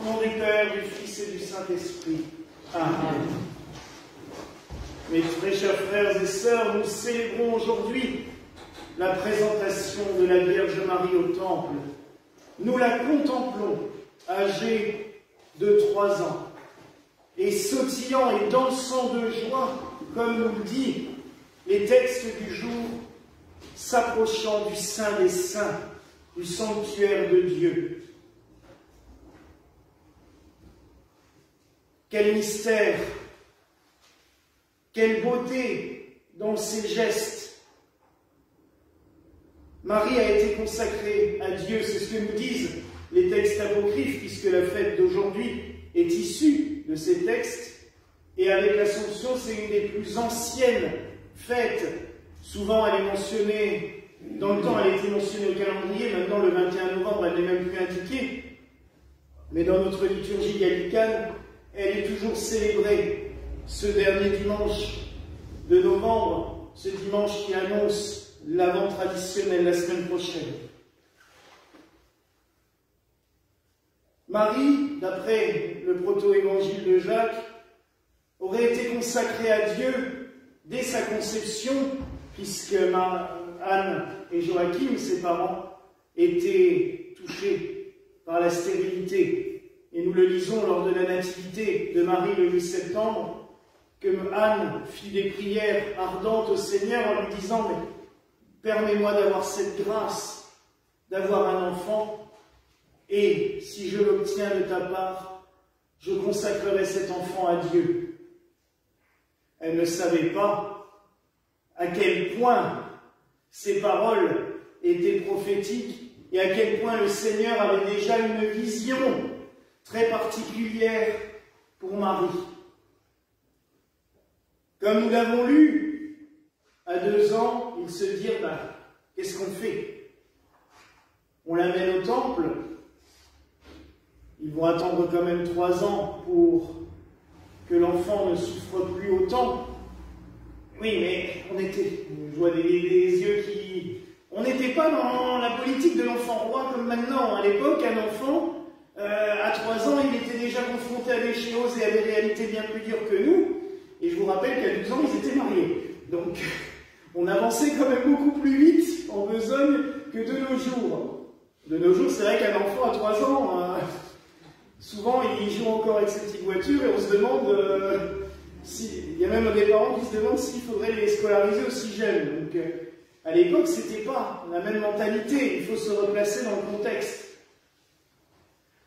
nom du Père, du Fils et du Saint-Esprit. Amen. Mes très chers frères et sœurs, nous célébrons aujourd'hui la présentation de la Vierge Marie au Temple. Nous la contemplons, âgée de 3 ans, et sautillant et dansant de joie, comme nous le dit les textes du jour, s'approchant du Saint des Saints, du sanctuaire de Dieu. Quel mystère, quelle beauté dans ces gestes. Marie a été consacrée à Dieu, c'est ce que nous disent les textes apocryphes, puisque la fête d'aujourd'hui est issue de ces textes, et avec l'Assomption, c'est une des plus anciennes fêtes. Souvent, elle est mentionnée, dans le temps, elle a été mentionnée au calendrier, maintenant le 21 novembre, elle n'est même plus indiquée, mais dans notre liturgie gallicane, elle est toujours célébrée ce dernier dimanche de novembre, ce dimanche qui annonce l'Avent traditionnel la semaine prochaine. Marie, d'après le proto-évangile de Jacques, aurait été consacrée à Dieu dès sa conception, puisque Anne et Joachim, ses parents, étaient touchés par la stérilité. Et nous le lisons lors de la nativité de Marie le 8 septembre, que Anne fit des prières ardentes au Seigneur en lui disant « Mais permets-moi d'avoir cette grâce, d'avoir un enfant, et si je l'obtiens de ta part, je consacrerai cet enfant à Dieu. » Elle ne savait pas à quel point ces paroles étaient prophétiques et à quel point le Seigneur avait déjà une vision très particulière pour Marie. Comme nous l'avons lu, à 2 ans, ils se dirent qu'est-ce qu'on fait? On l'amène au temple. Ils vont attendre quand même 3 ans pour que l'enfant ne souffre plus autant. Oui, mais je vois des yeux qui... On n'était pas dans la politique de l'enfant roi comme maintenant. À l'époque, un enfant, à 3 ans, il était déjà confronté à des choses et à des réalités bien plus dures que nous. Et je vous rappelle qu'à 12 ans, ils étaient mariés. Donc, on avançait quand même beaucoup plus vite en besogne que de nos jours. De nos jours, c'est vrai qu'un enfant à 3 ans, souvent, il joue encore avec ses petites voitures et on se demande... il y a même des parents qui se demandent s'il faudrait les scolariser aussi jeunes. Donc, à l'époque, c'était pas la même mentalité. Il faut se replacer dans le contexte.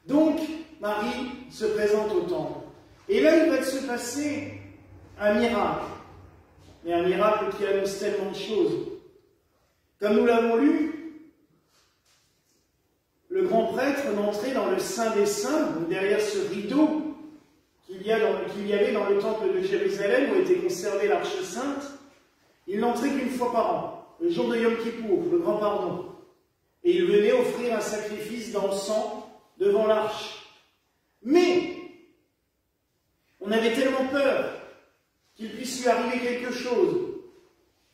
Donc, Marie se présente au temple. Et là, il va se passer un miracle. Mais un miracle qui annonce tellement de choses. Comme nous l'avons lu, le grand prêtre n'entrait dans le Saint des Saints, donc derrière ce rideau qu'il y avait dans le temple de Jérusalem où était conservée l'Arche Sainte. Il n'entrait qu'une fois par an, le jour de Yom Kippour, le grand pardon. Et il venait offrir un sacrifice d'encens devant l'arche. Mais on avait tellement peur qu'il puisse lui arriver quelque chose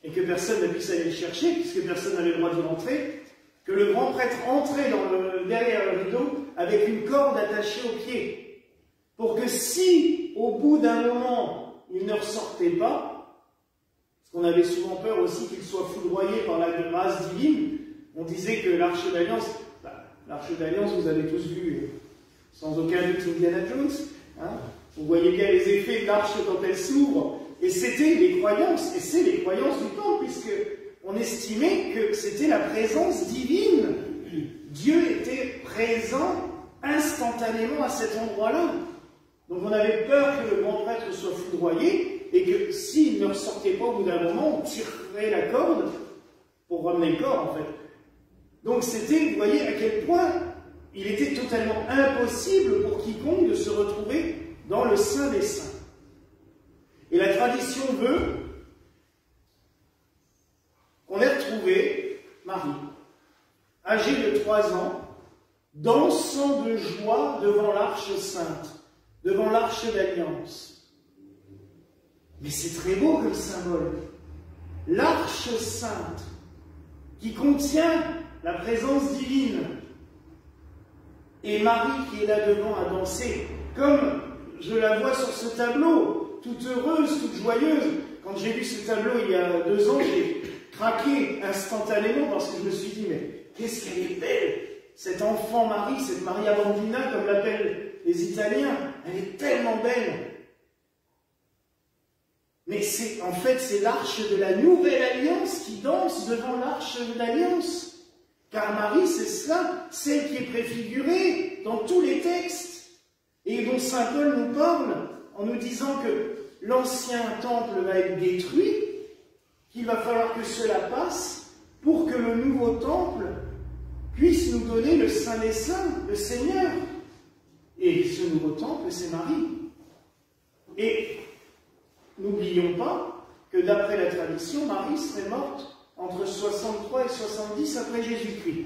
et que personne ne puisse aller le chercher, puisque personne n'avait le droit d'y rentrer, que le grand prêtre entrait derrière le rideau avec une corde attachée aux pieds, pour que si, au bout d'un moment, il ne ressortait pas, parce qu'on avait souvent peur aussi qu'il soit foudroyé par la grâce divine, on disait que l'Arche d'Alliance, vous avez tous vu, sans aucun doute, Indiana Jones, hein. Vous voyez bien les effets de l'arche quand elle s'ouvre. Et c'était les croyances, et c'est les croyances du temple, puisque on estimait que c'était la présence divine. Dieu était présent instantanément à cet endroit-là. Donc on avait peur que le grand prêtre soit foudroyé, et que s'il ne ressortait pas au bout d'un moment, on tirerait la corde pour ramener le corps, en fait. Donc c'était, vous voyez, à quel point il était totalement impossible pour quiconque de se retrouver dans le Saint des Saints. Et la tradition veut qu'on ait retrouvé Marie, âgée de 3 ans, dansant de joie devant l'Arche Sainte, devant l'Arche d'Alliance. Mais c'est très beau comme symbole. L'Arche Sainte, qui contient la présence divine. Et Marie qui est là devant à danser, comme je la vois sur ce tableau, toute heureuse, toute joyeuse. Quand j'ai vu ce tableau il y a 2 ans, j'ai craqué instantanément parce que je me suis dit, mais qu'est-ce qu'elle est belle, cette enfant Marie, cette Maria Bambina, comme l'appellent les Italiens, elle est tellement belle. Mais en fait, c'est l'arche de la nouvelle alliance qui danse devant l'arche de l'alliance. Car Marie, c'est cela, celle qui est préfigurée dans tous les textes, et dont saint Paul nous parle en nous disant que l'ancien temple va être détruit, qu'il va falloir que cela passe pour que le nouveau temple puisse nous donner le Saint des Saints, le Seigneur. Et ce nouveau temple, c'est Marie. Et n'oublions pas que d'après la tradition, Marie serait morte entre 63 et 70 après Jésus-Christ.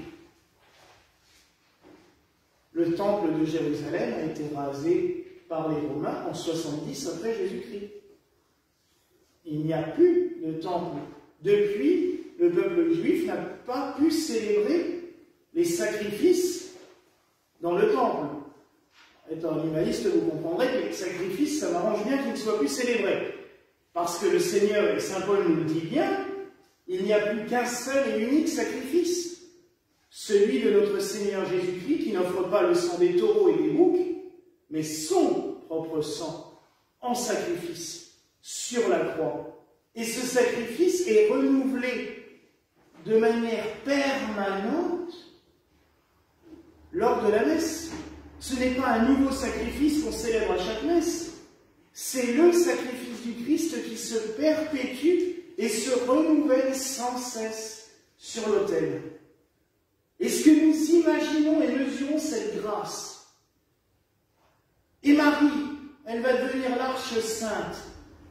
Le temple de Jérusalem a été rasé par les Romains en 70 après Jésus-Christ. Il n'y a plus de temple. Depuis, le peuple juif n'a pas pu célébrer les sacrifices dans le temple. Étant animaliste, vous comprendrez que les sacrifices, ça m'arrange bien qu'ils ne soient plus célébrés. Parce que le Seigneur, et saint Paul nous le dit bien, il n'y a plus qu'un seul et unique sacrifice, celui de notre Seigneur Jésus-Christ, qui n'offre pas le sang des taureaux et des boucs, mais son propre sang en sacrifice sur la croix. Et ce sacrifice est renouvelé de manière permanente lors de la messe. Ce n'est pas un nouveau sacrifice qu'on célèbre à chaque messe, c'est le sacrifice du Christ qui se perpétue et se renouvelle sans cesse sur l'autel. Est-ce que nous imaginons et mesurons cette grâce? Et Marie, elle va devenir l'arche sainte,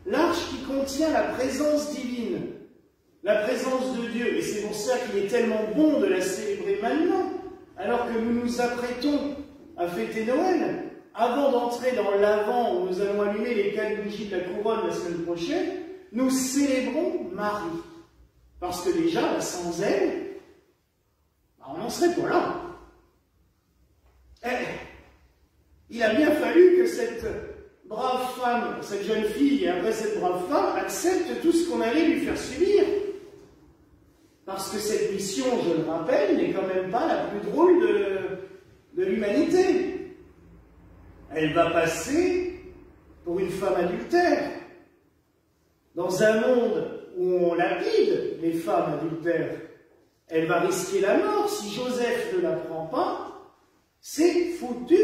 l'arche qui contient la présence divine, la présence de Dieu. Et c'est pour ça qu'il est tellement bon de la célébrer maintenant, alors que nous nous apprêtons à fêter Noël. Avant d'entrer dans l'Avent, où nous allons allumer les 4 bougies de la couronne la semaine prochaine, nous célébrons Marie. Parce que déjà, sans elle, on n'en serait pas là. Il a bien fallu que cette brave femme, cette jeune fille, et après cette brave femme, accepte tout ce qu'on allait lui faire subir. Parce que cette mission, je le rappelle, n'est quand même pas la plus drôle de l'humanité. Elle va passer pour une femme adultère. Dans un monde où on lapide les femmes adultères, elle va risquer la mort. Si Joseph ne la prend pas, c'est foutu.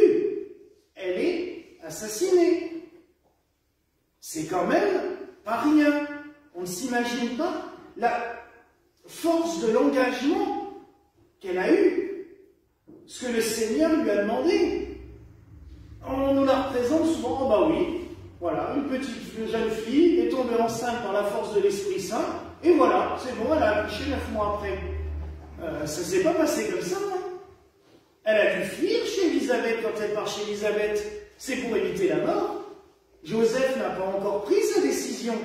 Elle est assassinée. C'est quand même pas rien. On ne s'imagine pas la force de l'engagement qu'elle a eue. Ce que le Seigneur lui a demandé. On nous la représente souvent, oh bah oui, voilà, une petite jeune fille est tombée enceinte par la force de l'Esprit Saint, et voilà, c'est bon, elle a accouché 9 mois après. Ça ne s'est pas passé comme ça, hein. Elle a dû fuir chez Élisabeth. Quand elle part chez Élisabeth, c'est pour éviter la mort. Joseph n'a pas encore pris sa décision.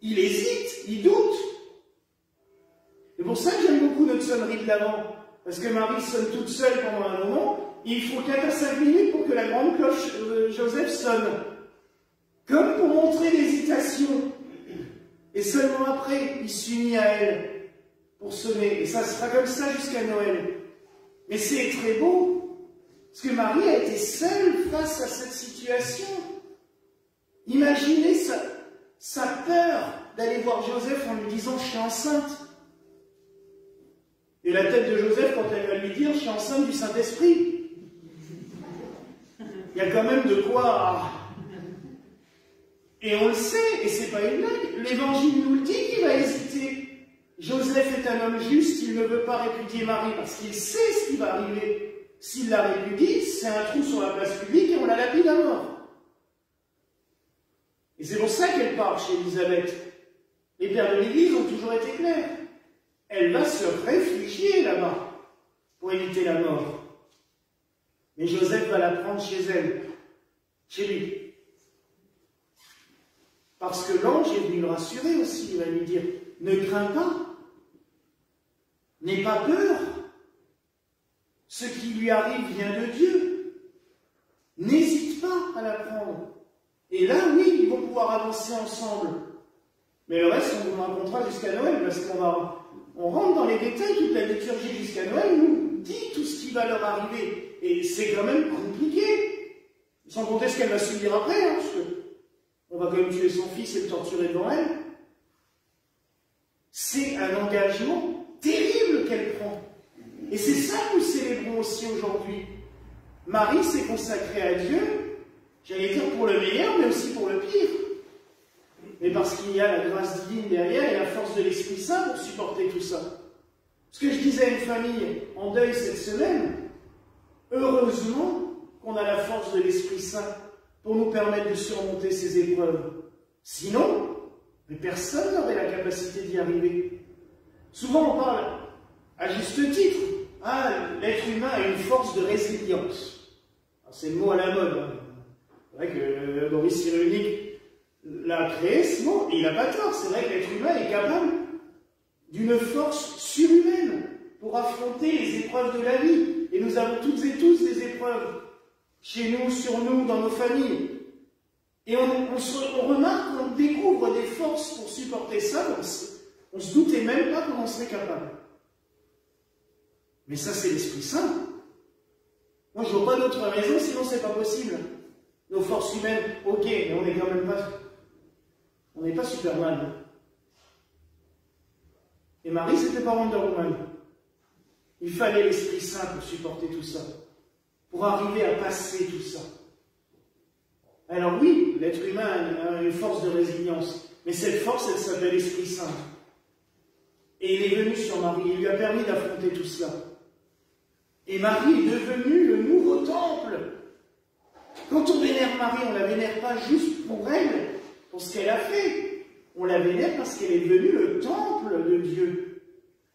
Il hésite, il doute. C'est pour ça que j'aime beaucoup notre sonnerie de l'Avent, parce que Marie sonne toute seule pendant un moment. Il faut 4 à 5 minutes pour que la grande cloche Joseph sonne. Comme pour montrer l'hésitation. Et seulement après, il s'unit à elle pour sonner. Et ça sera comme ça jusqu'à Noël. Mais c'est très beau. Parce que Marie a été seule face à cette situation. Imaginez sa peur d'aller voir Joseph en lui disant « je suis enceinte ». Et la tête de Joseph quand elle va lui dire « je suis enceinte du Saint-Esprit ». Il y a quand même de quoi... Et on le sait, et c'est pas une blague, l'Évangile nous le dit qu'il va hésiter. Joseph est un homme juste, il ne veut pas répudier Marie parce qu'il sait ce qui va arriver. S'il la répudie, c'est un trou sur la place publique et on la lapide à mort. Et c'est pour ça qu'elle part chez Élisabeth. Les pères de l'Église ont toujours été clairs. Elle va se réfugier là-bas pour éviter la mort. Mais Joseph va la prendre chez elle, chez lui. Parce que l'ange est venu le rassurer aussi, il va lui dire « Ne crains pas, n'aie pas peur, Ce qui lui arrive vient de Dieu. N'hésite pas à la prendre. Et là, oui, ils vont pouvoir avancer ensemble. Mais le reste, on vous racontera jusqu'à Noël, parce on rentre dans les détails. Toute la liturgie jusqu'à Noël nous dit tout ce qui va leur arriver. Et c'est quand même compliqué. Sans compter ce qu'elle va subir après, hein, parce qu'on va quand même tuer son fils et le torturer devant elle. C'est un engagement terrible qu'elle prend. Et c'est ça que nous célébrons aussi aujourd'hui. Marie s'est consacrée à Dieu, j'allais dire pour le meilleur, mais aussi pour le pire. Mais parce qu'il y a la grâce divine derrière et la force de l'Esprit Saint pour supporter tout ça. Ce que je disais à une famille en deuil cette semaine, heureusement qu'on a la force de l'Esprit Saint pour nous permettre de surmonter ces épreuves. Sinon, mais personne n'aurait la capacité d'y arriver. Souvent on parle, à juste titre, l'être humain a une force de résilience. C'est le mot à la mode. Hein. C'est vrai que Boris Cyrulnik l'a créé, ce mot, et il n'a pas tort. C'est vrai que l'être humain est capable d'une force surhumaine pour affronter les épreuves de la vie. Et nous avons toutes et tous des épreuves, chez nous, sur nous, dans nos familles. Et on remarque qu'on découvre des forces pour supporter ça, on ne se doutait même pas qu'on en serait capable. Mais ça, c'est l'Esprit Saint. Moi, je ne vois pas d'autre raison, sinon c'est pas possible. Nos forces humaines, ok, mais on n'est quand même pas... On n'est pas Superman. Et Marie, c'était pas Wonder Woman. Il fallait l'Esprit Saint pour supporter tout ça. Pour arriver à passer tout ça. Alors oui, l'être humain a une force de résilience. Mais cette force, elle s'appelle l'Esprit Saint. Et il est venu sur Marie, il lui a permis d'affronter tout cela. Et Marie est devenue le nouveau temple. Quand on vénère Marie, on ne la vénère pas juste pour elle, pour ce qu'elle a fait. On la vénère parce qu'elle est devenue le temple de Dieu.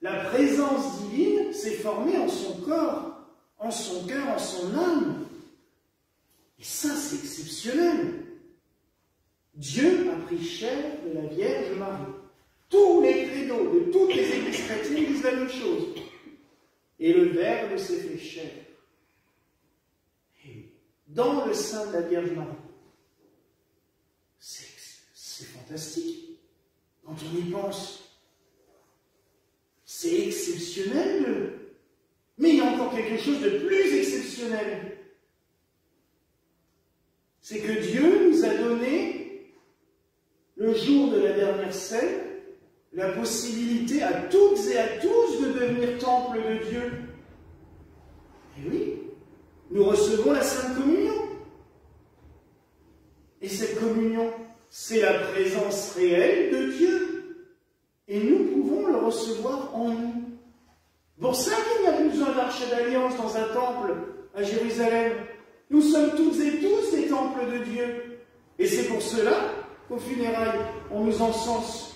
La présence divine s'est formée en son corps, en son cœur, en son âme. Et ça, c'est exceptionnel. Dieu a pris chair de la Vierge Marie. Tous les credos de toutes les églises chrétiennes disent la même chose. Et le Verbe s'est fait chair. Et dans le sein de la Vierge Marie. C'est fantastique. Quand on y pense, c'est exceptionnel. Mais il y a encore quelque chose de plus exceptionnel. C'est que Dieu nous a donné, le jour de la dernière scène, la possibilité à toutes et à tous de devenir temple de Dieu. Et oui, nous recevons la Sainte Communion. Et cette communion, c'est la présence réelle de Dieu. Et nous pouvons le recevoir en nous. Pour ça qu'il n'y a plus besoin d'arche d'alliance dans un temple à Jérusalem. Nous sommes toutes et tous des temples de Dieu. Et c'est pour cela qu'au funérailles, on nous encense.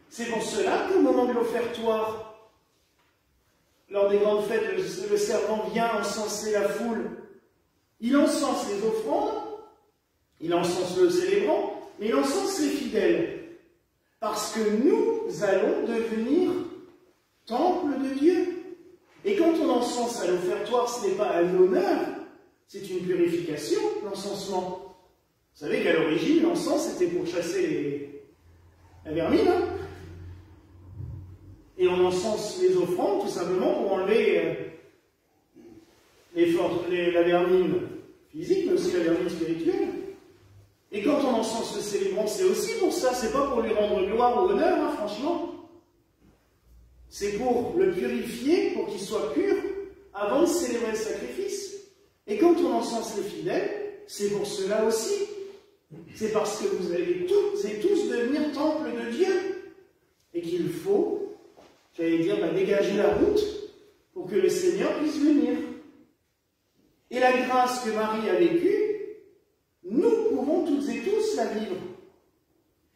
C'est pour cela qu'au moment de l'offertoire, lors des grandes fêtes, le servant vient encenser la foule. Il encense les offrandes, il encense le célébrant, mais il encense les fidèles. Parce que nous allons devenir temple de Dieu. Et quand on encense à l'offertoire, ce n'est pas un honneur, c'est une purification, l'encensement. Vous savez qu'à l'origine, l'encens, c'était pour chasser la vermine, hein. Et on encense les offrandes tout simplement pour enlever la vermine physique, mais aussi la vermine spirituelle. Et quand on encense le célébrant, c'est aussi pour ça, c'est pas pour lui rendre gloire ou honneur, hein, franchement. C'est pour le purifier, pour qu'il soit pur, avant de célébrer le sacrifice. Et quand on encense les fidèles, c'est pour cela aussi. C'est parce que vous allez toutes et tous devenir temple de Dieu. Et qu'il faut, j'allais dire, dégager la route pour que le Seigneur puisse venir. Et la grâce que Marie a vécue, nous pouvons toutes et tous la vivre.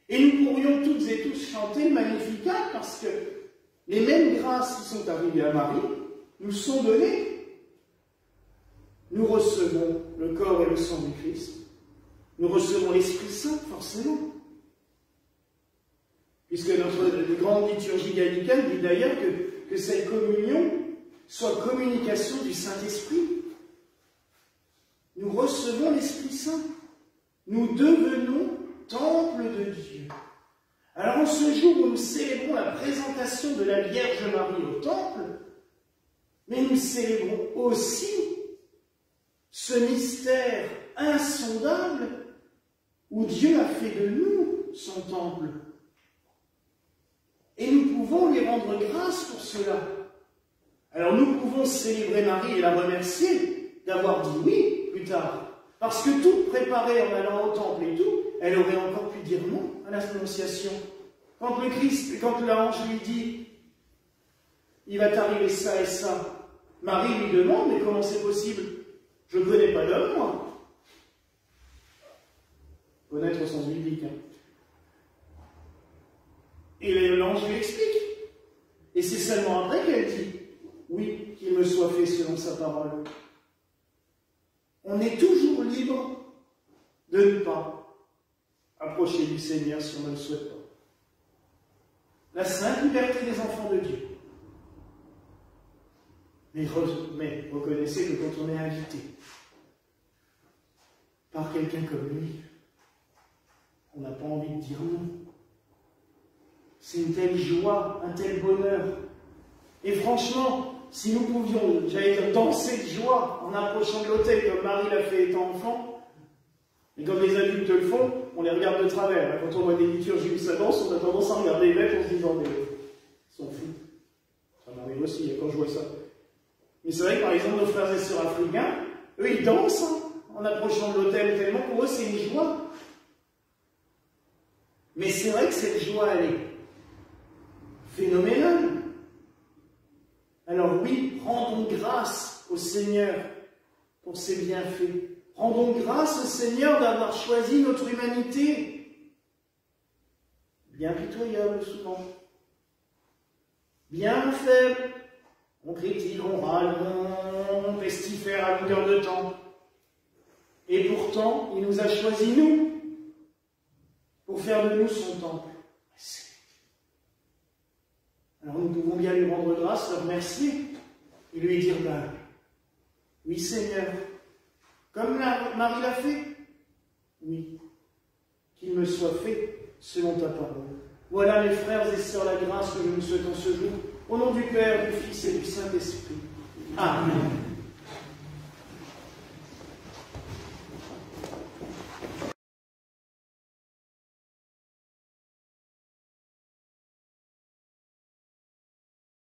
Et nous pourrions toutes et tous chanter le Magnificat parce que les mêmes grâces qui sont arrivées à Marie nous sont données. Nous recevons le corps et le sang du Christ. Nous recevons l'Esprit Saint, forcément. Puisque notre grande liturgie gallicane dit d'ailleurs que cette communion soit communication du Saint-Esprit. Nous recevons l'Esprit Saint. Nous devenons temple de Dieu. Alors en ce jour où nous célébrons la présentation de la Vierge Marie au temple, mais nous célébrons aussi ce mystère insondable où Dieu a fait de nous son temple. Et nous pouvons lui rendre grâce pour cela. Alors nous pouvons célébrer Marie et la remercier d'avoir dit oui plus tard. Parce que tout préparé en allant au temple et tout, elle aurait encore pu dire non à l'Annonciation. Quand le Christ, quand l'ange lui dit « il va t'arriver ça et ça », Marie lui demande « mais comment c'est possible? Je ne connais pas d'homme, moi. » Connaître au sens biblique. Hein. Et l'ange lui explique. Et c'est seulement après qu'elle dit « oui, qu'il me soit fait selon sa parole ». On est toujours libre de ne pas approcher du Seigneur si on ne le souhaite pas. La sainte liberté des enfants de Dieu. Mais reconnaissez que quand on est invité par quelqu'un comme lui, on n'a pas envie de dire non. C'est une telle joie, un tel bonheur. Et franchement, si nous pouvions, j'allais dire, danser de joie en approchant de l'autel comme Marie l'a fait étant enfant, et comme les adultes le font, on les regarde de travers. Quand on voit des liturgies où ça danse, on a tendance à regarder les mecs en se disant, mais ils sont fous. Ça m'arrive aussi quand je vois ça. Mais c'est vrai que par exemple, nos frères et sœurs africains, eux, ils dansent hein, en approchant de l'autel, tellement pour eux, c'est une joie. Mais c'est vrai que cette joie, elle est phénoménale. Alors oui, rendons grâce au Seigneur pour ses bienfaits. Rendons grâce au Seigneur d'avoir choisi notre humanité. Bien pitoyable souvent. Bien faible. On critique, on râle, on pestifère à longueur de temps. Et pourtant, il nous a choisis, nous, pour faire de nous son temple. Alors nous pouvons bien lui rendre grâce, le remercier, et lui dire, ben, oui Seigneur, comme Marie l'a fait, oui, qu'il me soit fait selon ta parole. Voilà mes frères et sœurs la grâce que je nous souhaite en ce jour, au nom du Père, du Fils et du Saint-Esprit. Amen.